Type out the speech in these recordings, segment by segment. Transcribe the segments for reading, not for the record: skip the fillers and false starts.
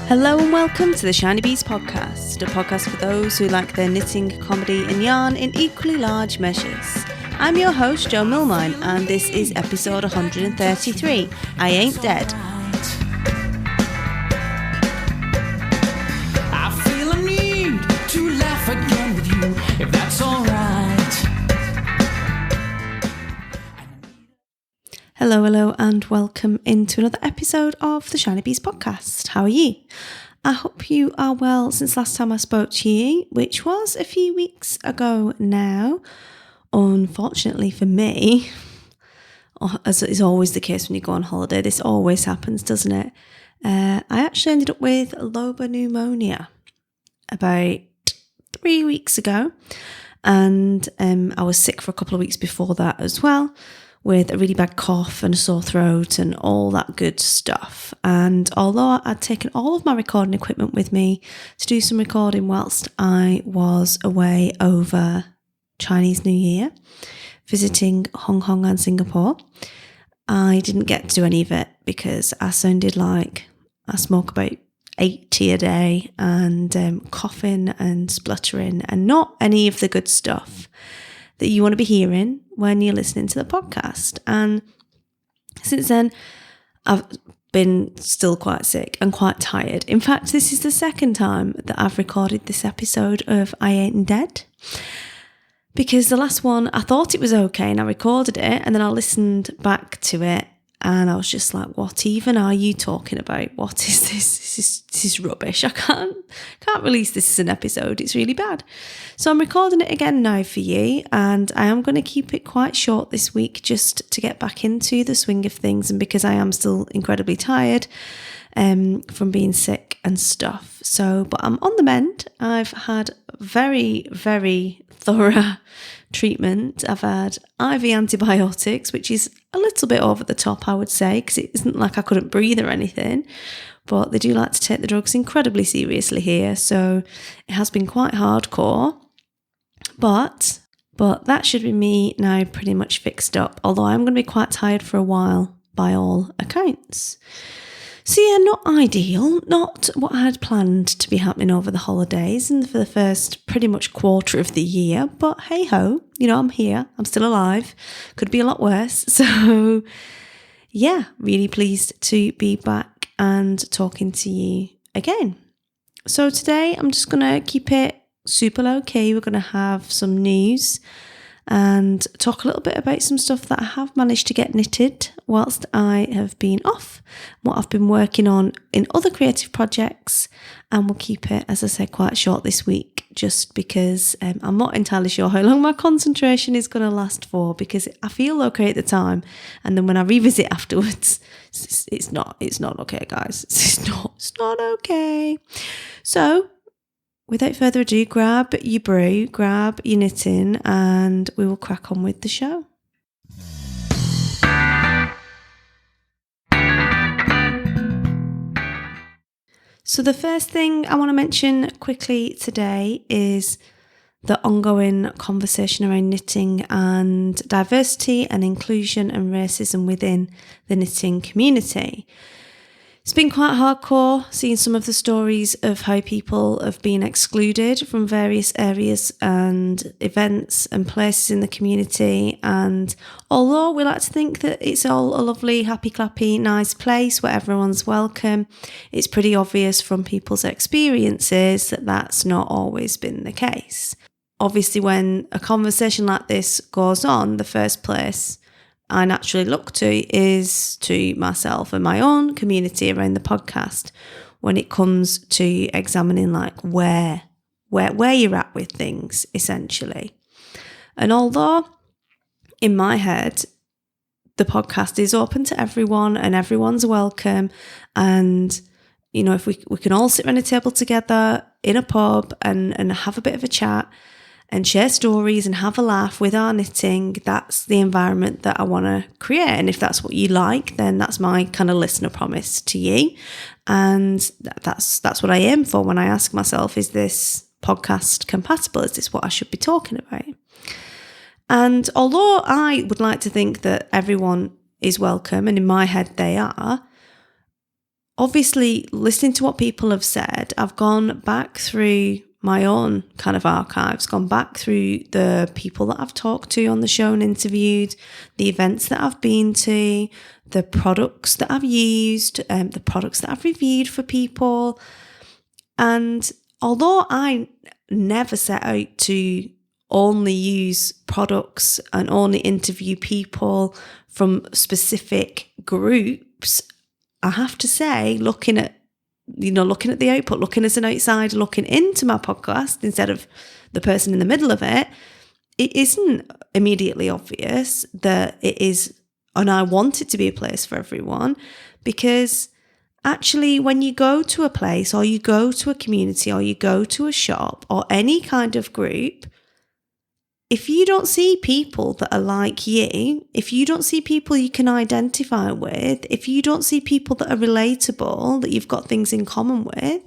Hello and welcome to the Shiny Bees podcast, a podcast for those who like their knitting, comedy and yarn in equally large measures. I'm your host, Jo Milmine, and this is episode 133, I Ain't Dead. I feel a need to laugh again with you, if that's alright. Hello and welcome into another episode of the Shiny Bees podcast. How are you? I hope you are well since last time I spoke to you, which was a few weeks ago now. Unfortunately for me, as is always the case when you go on holiday, this always happens, doesn't it? I actually ended up with lobar pneumonia about 3 weeks ago, and I was sick for a couple of weeks before that as well, with a really bad cough and a sore throat and all that good stuff. And although I'd taken all of my recording equipment with me to do some recording whilst I was away over Chinese New Year, visiting Hong Kong and Singapore, I didn't get to do any of it because I sounded like I smoke about 80 a day and coughing and spluttering and not any of the good stuff that you want to be hearing when you're listening to the podcast. And since then, I've been still quite sick and quite tired. In fact, this is the second time that I've recorded this episode of I Ain't Dead, because the last one, I thought it was okay and I recorded it, and then I listened back to it and I was just like, what even are you talking about? What is this? This is rubbish. I can't release this as an episode. It's really bad. So I'm recording it again now for you, and I am going to keep it quite short this week just to get back into the swing of things, and because I am still incredibly tired from being sick and stuff. So, but I'm on the mend. I've had very, very thorough treatment. I've had IV antibiotics, which is a little bit over the top, I would say, because it isn't like I couldn't breathe or anything, but they do like to take the drugs incredibly seriously here, so it has been quite hardcore. But that should be me now pretty much fixed up, although I'm going to be quite tired for a while by all accounts. So yeah, not ideal, not what I had planned to be happening over the holidays and for the first pretty much quarter of the year, but hey ho, I'm here, I'm still alive, could be a lot worse. So yeah, really pleased to be back and talking to you again. So today I'm just going to keep it super low key. We're going to have some news and talk a little bit about some stuff that I have managed to get knitted whilst I have been off, what I've been working on in other creative projects, and we'll keep it, as I said, quite short this week, just because I'm not entirely sure how long my concentration is going to last for, because I feel okay at the time, and then when I revisit afterwards, it's not okay, guys. It's not okay. So without further ado, grab your brew, grab your knitting, and we will crack on with the show. So the first thing I want to mention quickly today is the ongoing conversation around knitting and diversity and inclusion and racism within the knitting community. It's been quite hardcore seeing some of the stories of how people have been excluded from various areas and events and places in the community. And although we like to think that it's all a lovely, happy, clappy, nice place where everyone's welcome, it's pretty obvious from people's experiences that that's not always been the case. Obviously, when a conversation like this goes on, the first place I naturally look to is to myself and my own community around the podcast when it comes to examining like where you're at with things, essentially. And although in my head the podcast is open to everyone and everyone's welcome, and if we can all sit around a table together in a pub and have a bit of a chat and share stories and have a laugh with our knitting, that's the environment that I want to create. And if that's what you like, then that's my kind of listener promise to you. And that's what I aim for when I ask myself, is this podcast compatible? Is this what I should be talking about? And although I would like to think that everyone is welcome, and in my head they are, obviously, listening to what people have said, I've gone back through my own kind of archives, gone back through the people that I've talked to on the show and interviewed, the events that I've been to, the products that I've used, the products that I've reviewed for people. And although I never set out to only use products and only interview people from specific groups, I have to say, looking at the output, looking as an outsider, looking into my podcast instead of the person in the middle of it, it isn't immediately obvious that it is, and I want it to be a place for everyone, because actually when you go to a place or you go to a community or you go to a shop or any kind of group, if you don't see people that are like you, if you don't see people you can identify with, if you don't see people that are relatable, that you've got things in common with,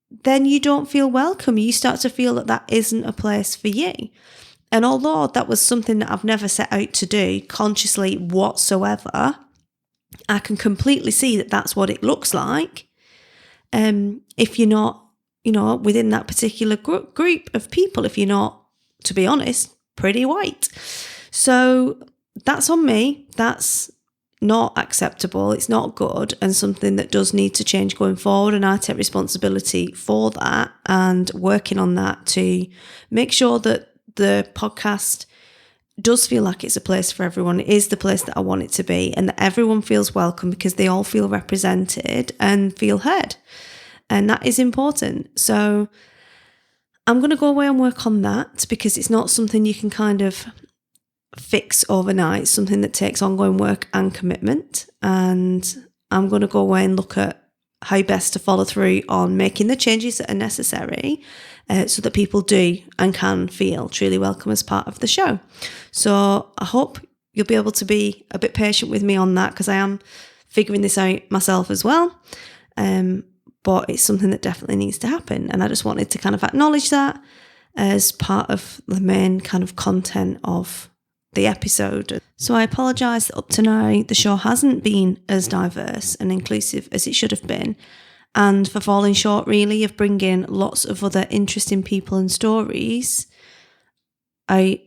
then you don't feel welcome. You start to feel that isn't a place for you. And although that was something that I've never set out to do consciously whatsoever, I can completely see that that's what it looks like. If you're not, within that particular group of people, if you're not, to be honest, pretty white. So that's on me. That's not acceptable. It's not good, and something that does need to change going forward. And I take responsibility for that and working on that to make sure that the podcast does feel like it's a place for everyone. It is the place that I want it to be, and that everyone feels welcome because they all feel represented and feel heard. And that is important. So I'm going to go away and work on that, because it's not something you can kind of fix overnight. It's something that takes ongoing work and commitment. And I'm going to go away and look at how best to follow through on making the changes that are necessary so that people do and can feel truly welcome as part of the show. So I hope you'll be able to be a bit patient with me on that, because I am figuring this out myself as well. But it's something that definitely needs to happen. And I just wanted to kind of acknowledge that as part of the main kind of content of the episode. So I apologise that up to now the show hasn't been as diverse and inclusive as it should have been, and for falling short really of bringing lots of other interesting people and stories out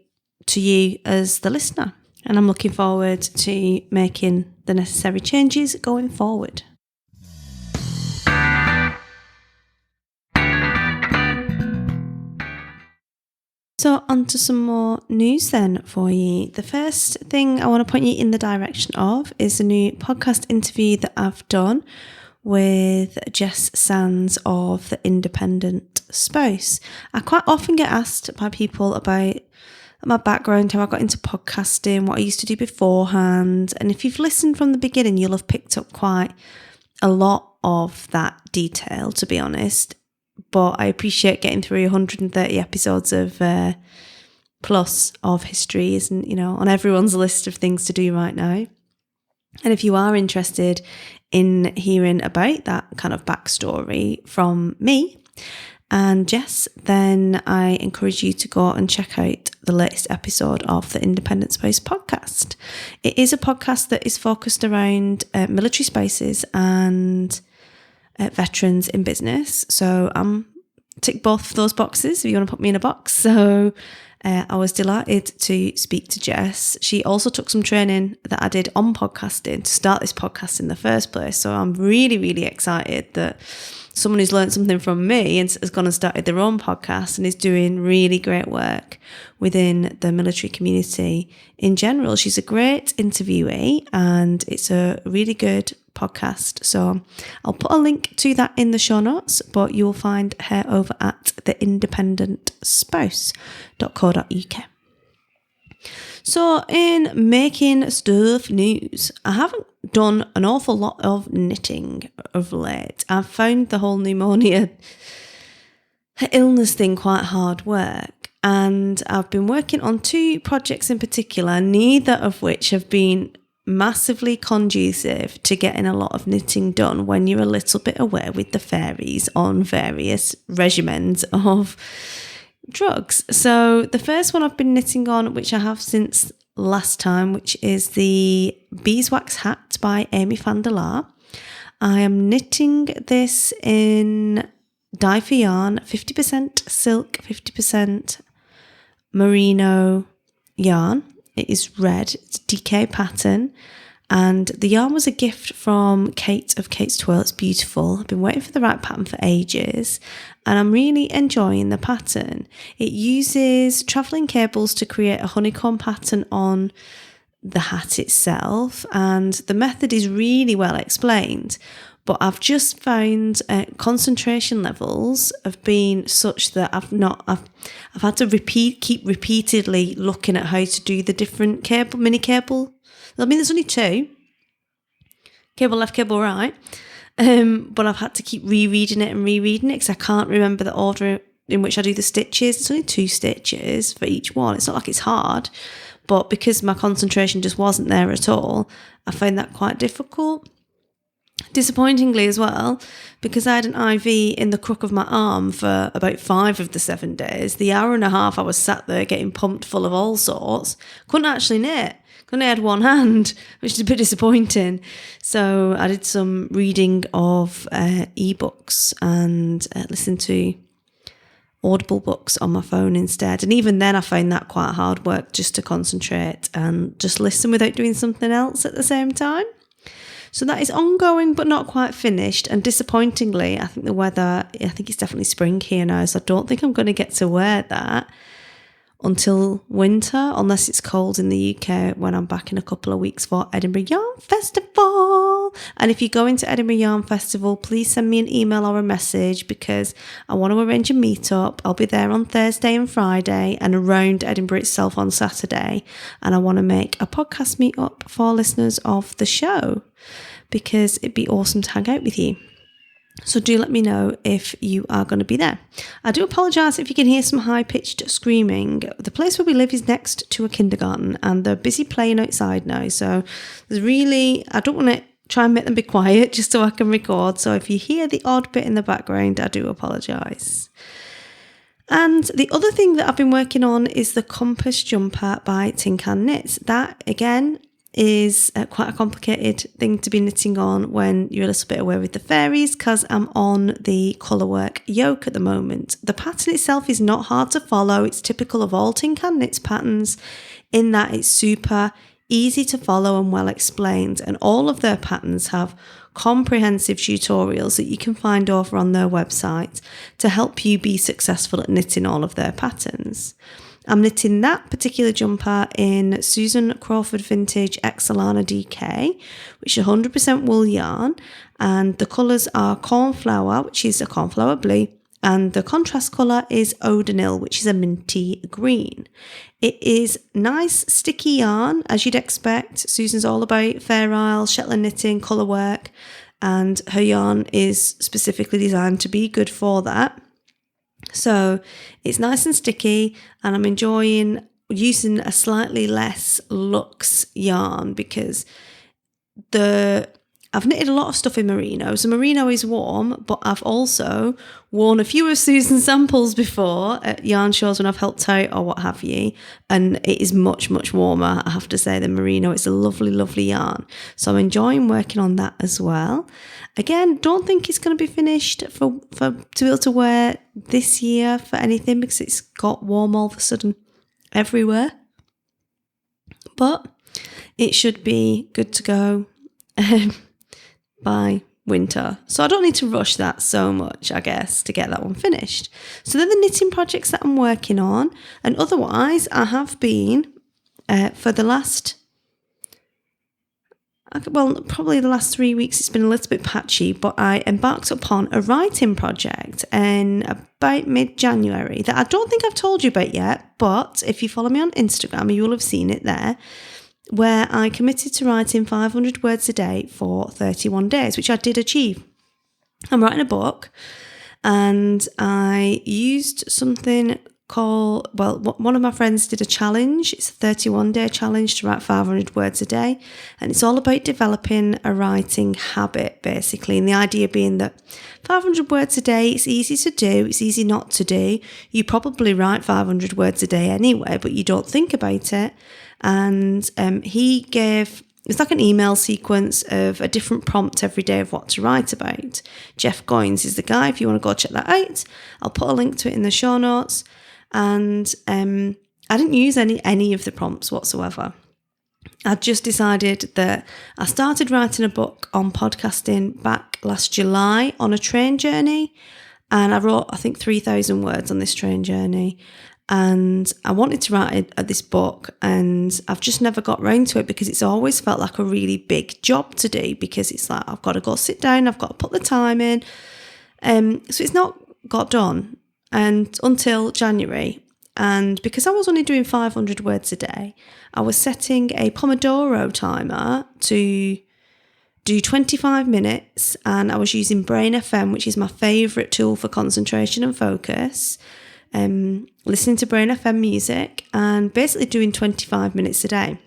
to you as the listener. And I'm looking forward to making the necessary changes going forward. So on to some more news then for you. The first thing I want to point you in the direction of is a new podcast interview that I've done with Jess Sands of the InDependent Spouse. I quite often get asked by people about my background, how I got into podcasting, what I used to do beforehand. And if you've listened from the beginning, you'll have picked up quite a lot of that detail, to be honest. But I appreciate getting through 130 episodes of plus of history isn't, on everyone's list of things to do right now. And if you are interested in hearing about that kind of backstory from me and Jess, then I encourage you to go and check out the latest episode of the InDependent Spouse podcast. It is a podcast that is focused around military spouses and veterans in business. So tick both of those boxes if you want to put me in a box. So I was delighted to speak to Jess. She also took some training that I did on podcasting to start this podcast in the first place. So I'm really, really excited that someone who's learned something from me and has gone and started their own podcast and is doing really great work within the military community in general. She's a great interviewee and it's a really good podcast. So I'll put a link to that in the show notes, but you'll find her over at theindependentspouse.co.uk. So in making stuff news, I haven't done an awful lot of knitting of late. I've found the whole pneumonia illness thing quite hard work, and I've been working on two projects in particular, neither of which have been massively conducive to getting a lot of knitting done when you're a little bit away with the fairies on various regimens of drugs. So the first one I've been knitting on, which I have since last time, which is the beeswax hat by Amy van der Laar. I am knitting this in dye for yarn, 50% silk, 50% merino yarn. It is red, it's a DK pattern, and the yarn was a gift from Kate of Kate's Twirl. It's beautiful. I've been waiting for the right pattern for ages, and I'm really enjoying the pattern. It uses travelling cables to create a honeycomb pattern on the hat itself, and the method is really well explained. But I've just found concentration levels have been such that I've had to keep repeatedly looking at how to do the different mini cable. I mean, there's only two, cable left, cable right, but I've had to keep rereading it because I can't remember the order in which I do the stitches. It's only 2 stitches for each one. It's not like it's hard, but because my concentration just wasn't there at all, I found that quite difficult. Disappointingly as well, because I had an IV in the crook of my arm for about 5 of the 7 days, the hour and a half I was sat there getting pumped full of all sorts, couldn't actually knit. Only had one hand, which is a bit disappointing. So I did some reading of ebooks and listened to Audible books on my phone instead. And even then I found that quite hard work, just to concentrate and just listen without doing something else at the same time. So that is ongoing but not quite finished. And disappointingly, I think the weather, I think it's definitely spring here now, so I don't think I'm going to get to wear that until winter, unless it's cold in the UK when I'm back in a couple of weeks for Edinburgh Yarn Festival. And if you're going to Edinburgh Yarn Festival, please send me an email or a message, because I want to arrange a meetup. I'll be there on Thursday and Friday and around Edinburgh itself on Saturday. And I want to make a podcast meetup for listeners of the show, because it'd be awesome to hang out with you. So do let me know if you are going to be there. I do apologise if you can hear some high-pitched screaming. The place where we live is next to a kindergarten, and they're busy playing outside now. So I don't want to try and make them be quiet just so I can record. So if you hear the odd bit in the background, I do apologise. And the other thing that I've been working on is the Compass Jumper by Tin Can Knits. That, again, is quite a complicated thing to be knitting on when you're a little bit away with the fairies, because I'm on the colourwork yoke at the moment. The pattern itself is not hard to follow. It's typical of all Tin Can Knits patterns in that it's super easy to follow and well explained, and all of their patterns have comprehensive tutorials that you can find over on their website to help you be successful at knitting all of their patterns. I'm knitting that particular jumper in Susan Crawford Vintage Excelana DK, which is 100% wool yarn, and the colours are Cornflower, which is a cornflower blue, and the contrast colour is Odonil, which is a minty green. It is nice sticky yarn, as you'd expect. Susan's all about Fair Isle, Shetland knitting, colour work, and her yarn is specifically designed to be good for that. So it's nice and sticky, and I'm enjoying using a slightly less luxe yarn, because I've knitted a lot of stuff in merino. So merino is warm, but I've also worn a few of Susan's samples before at yarn shows when I've helped out or what have you, and it is much, much warmer, I have to say, than merino. It's a lovely, lovely yarn. So I'm enjoying working on that as well. Again, don't think it's going to be finished to be able to wear this year for anything, because it's got warm all of a sudden everywhere. But it should be good to go by winter. So I don't need to rush that so much, I guess, to get that one finished. So they're the knitting projects that I'm working on. And otherwise, I have been, for the last... probably the last 3 weeks, it's been a little bit patchy, but I embarked upon a writing project in about mid-January that I don't think I've told you about yet, but if you follow me on Instagram, you will have seen it there, where I committed to writing 500 words a day for 31 days, which I did achieve. I'm writing a book, and I used something one of my friends did a challenge. It's a 31-day challenge to write 500 words a day, and it's all about developing a writing habit, basically. And the idea being that 500 words a day, it's easy to do, it's easy not to do. You probably write 500 words a day anyway, but you don't think about it. And he gave it's like an email sequence of a different prompt every day of what to write about. Jeff Goins is the guy. If you want to go check that out, I'll put a link to it in the show notes. And I didn't use any of the prompts whatsoever. I just decided that I started writing a book on podcasting back last July on a train journey. And I wrote, I think, 3,000 words on this train journey. And I wanted to write this book, and I've just never got round to it because it's always felt like a really big job to do, because it's like I've got to go sit down, I've got to put the time in. So it's not got done and until January. And because I was only doing 500 words a day, I was setting a Pomodoro timer to do 25 minutes, and I was using Brain FM, which is my favourite tool for concentration and focus. Listening to Brain FM music and basically doing 25 minutes a day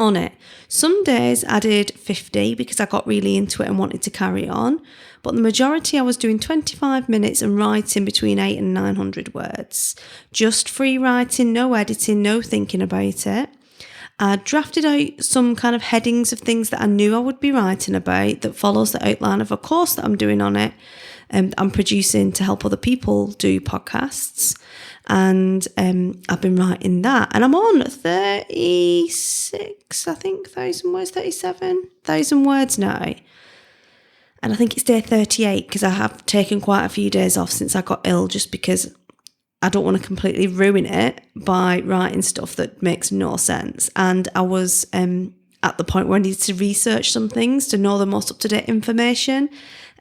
on it. Some days I did 50 because I got really into it and wanted to carry on, but the majority I was doing 25 minutes and writing between 800 and 900 words. Just free writing, no editing, no thinking about it. I drafted out some kind of headings of things that I knew I would be writing about that follows the outline of a course that I'm doing on it. I'm producing to help other people do podcasts, and I've been writing that, and I'm on 36, I think, 37,000 words now, and I think it's day 38 because I have taken quite a few days off since I got ill, just because I don't want to completely ruin it by writing stuff that makes no sense. And I was at the point where I needed to research some things to know the most up-to-date information.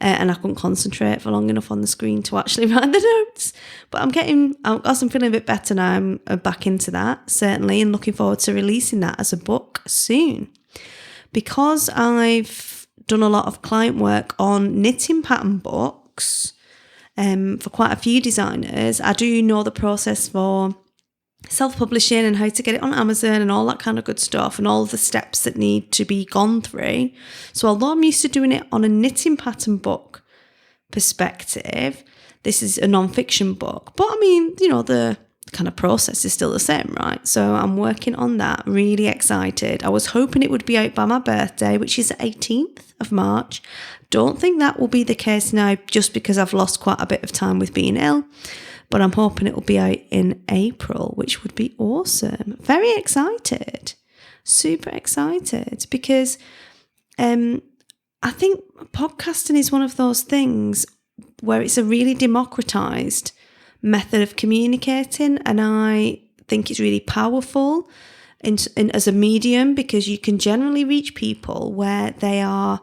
And I couldn't concentrate for long enough on the screen to actually write the notes. But I'm feeling a bit better now. I'm back into that, certainly, and looking forward to releasing that as a book soon. Because I've done a lot of client work on knitting pattern books for quite a few designers, I do know the process for self-publishing and how to get it on Amazon and all that kind of good stuff, and all the steps that need to be gone through. So although I'm used to doing it on a knitting pattern book perspective, this is a non-fiction book. But I mean, the kind of process is still the same, right? So I'm working on that, really excited. I was hoping it would be out by my birthday, which is the 18th of March. Don't think that will be the case now, just because I've lost quite a bit of time with being ill. But I'm hoping it will be out in April, which would be awesome. Very excited. Super excited. Because I think podcasting is one of those things where it's a really democratized method of communicating. And I think it's really powerful in as a medium, because you can generally reach people where they are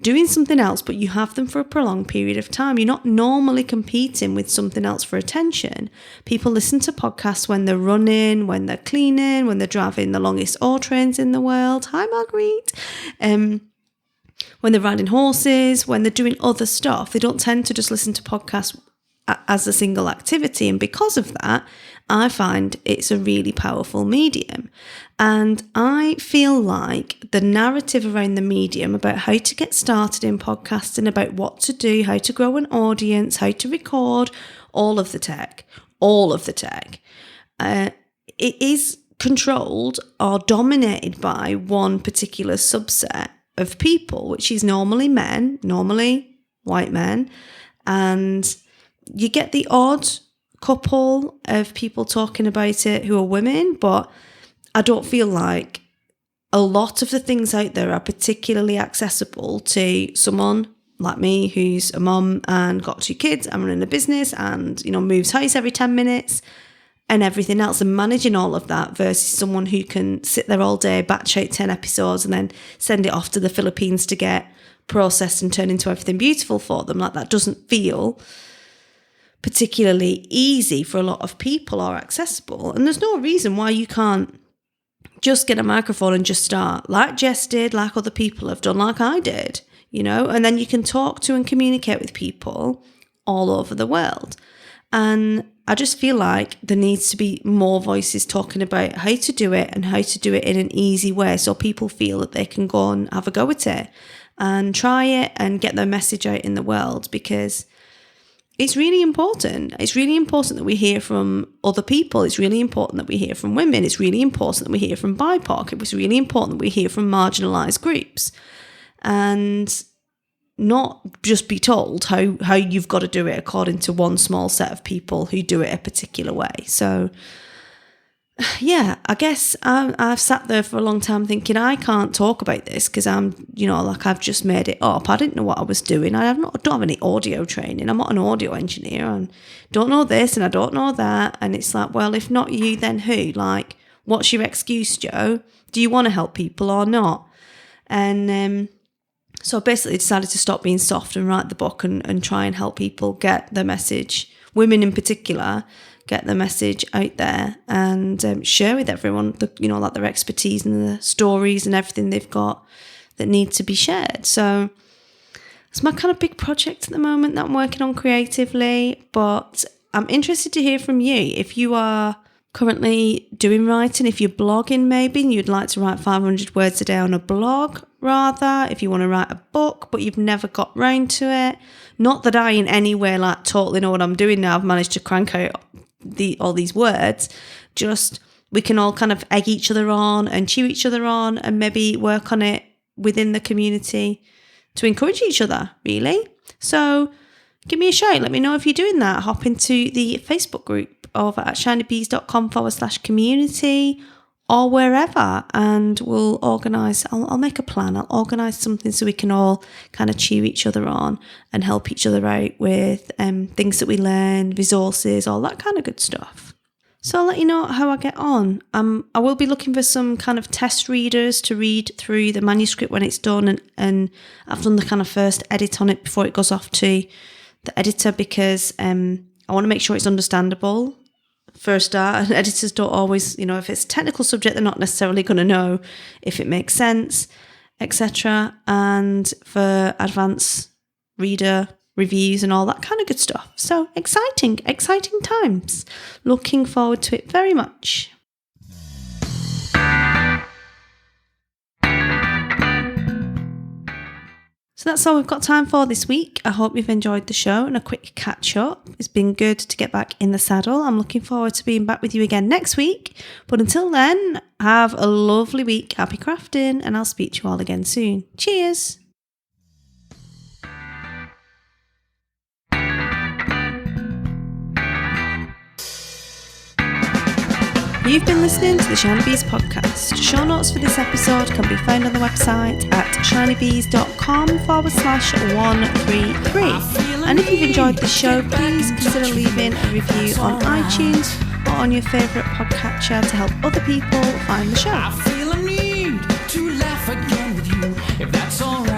doing something else, but you have them for a prolonged period of time. You're not normally competing with something else for attention. People listen to podcasts when they're running, when they're cleaning, when they're driving the longest ore trains in the world. Hi, Marguerite. When they're riding horses, when they're doing other stuff. They don't tend to just listen to podcasts as a single activity. And because of that, I find it's a really powerful medium. And I feel like the narrative around the medium about how to get started in podcasting, about what to do, how to grow an audience, how to record, all of the tech, it is controlled or dominated by one particular subset of people, which is normally men, normally white men. And you get the odd couple of people talking about it who are women, but I don't feel like a lot of the things out there are particularly accessible to someone like me, who's a mum and got 2 kids and running a business and, moves house every 10 minutes and everything else, and managing all of that, versus someone who can sit there all day, batch out 10 episodes and then send it off to the Philippines to get processed and turned into everything beautiful for them. Like, that doesn't feel particularly easy for a lot of people or accessible. And there's no reason why you can't just get a microphone and just start, like Jess did, like other people have done, like I did, and then you can talk to and communicate with people all over the world. And I just feel like there needs to be more voices talking about how to do it and how to do it in an easy way, so people feel that they can go and have a go at it and try it and get their message out in the world. Because it's really important. It's really important that we hear from other people. It's really important that we hear from women. It's really important that we hear from BIPOC. It was really important that we hear from marginalised groups. And not just be told how you've got to do it according to one small set of people who do it a particular way. So, yeah, I guess I've sat there for a long time thinking I can't talk about this because I'm, like I've just made it up. I didn't know what I was doing. I don't have any audio training. I'm not an audio engineer and don't know this and I don't know that. And it's like, well, if not you, then who? Like, what's your excuse, Joe? Do you want to help people or not? And so I basically decided to stop being soft and write the book and try and help people get the message, women in particular, get the message out there and share with everyone, their expertise and the stories and everything they've got that need to be shared. So it's my kind of big project at the moment that I'm working on creatively, but I'm interested to hear from you. If you are currently doing writing, if you're blogging maybe and you'd like to write 500 words a day on a blog, rather, if you want to write a book but you've never got round to it. Not that I in any way totally know what I'm doing now. I've managed to crank out all these words. Just we can all kind of egg each other on and cheer each other on and maybe work on it within the community to encourage each other, really. So give me a shout. Let me know if you're doing that. Hop into the Facebook group over at shinybees.com/community or wherever, and we'll organise, I'll make a plan. I'll organise something so we can all kind of cheer each other on and help each other out with things that we learn, resources, all that kind of good stuff. So I'll let you know how I get on. I will be looking for some kind of test readers to read through the manuscript when it's done, and I've done the kind of first edit on it before it goes off to the editor because I want to make sure it's understandable. For a start, and editors don't always, if it's a technical subject, they're not necessarily going to know if it makes sense, etc. And for advanced reader reviews and all that kind of good stuff. So exciting times. Looking forward to it very much. So that's all we've got time for this week. I hope you've enjoyed the show and a quick catch up. It's been good to get back in the saddle. I'm looking forward to being back with you again next week. But until then, have a lovely week. Happy crafting, and I'll speak to you all again soon. Cheers. You've been listening to the Shiny Bees podcast. Show notes for this episode can be found on the website at shinybees.com/133. And if you've enjoyed this show, please consider leaving a review on iTunes or on your favourite podcatcher to help other people find the show. I feel a need to laugh again with you, if that's alright.